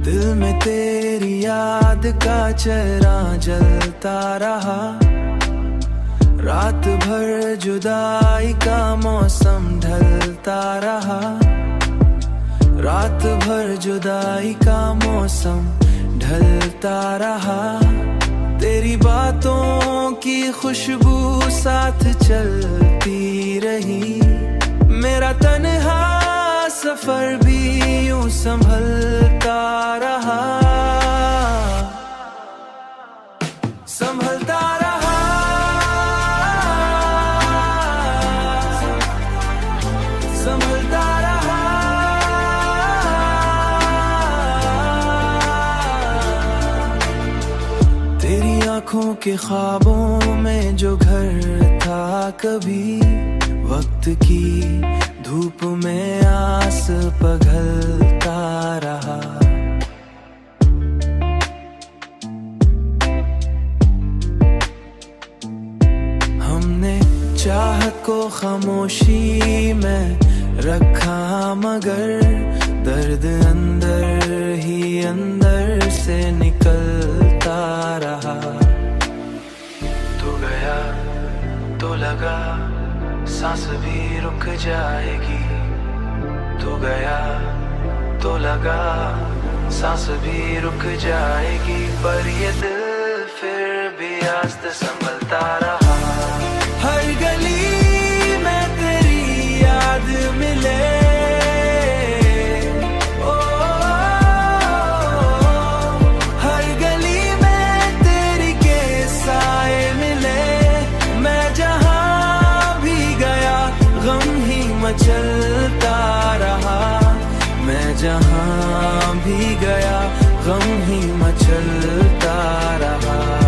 दिल में तेरी याद का चेहरा जलता रहा, रात भर जुदाई का मौसम ढलता रहा, रात भर जुदाई का मौसम ढलता रहा। तेरी बातों की खुशबू साथ चलती रही, मेरा तन्हा सफर भी यूं संभलता रहा, संभलता रहा, संभलता रहा। तेरी आंखों के ख्वाबों में जो घर था कभी, वक्त की धूप में आस पघलता रहा। हमने चाहत को खामोशी में रखा, मगर दर्द अंदर ही अंदर से निकलता रहा। तू गया तो लगा सांस भी रुक जाएगी, तू गया तो लगा सांस भी रुक जाएगी, पर ये दिल फिर भी आस्ते संभलता रहा। हर गली में तेरी याद मिले, हर गली में तेरी के साए मिले, मैं जहां भी गया गम ही मचलता रहा, मैं जहां भी गया गम ही मचलता रहा।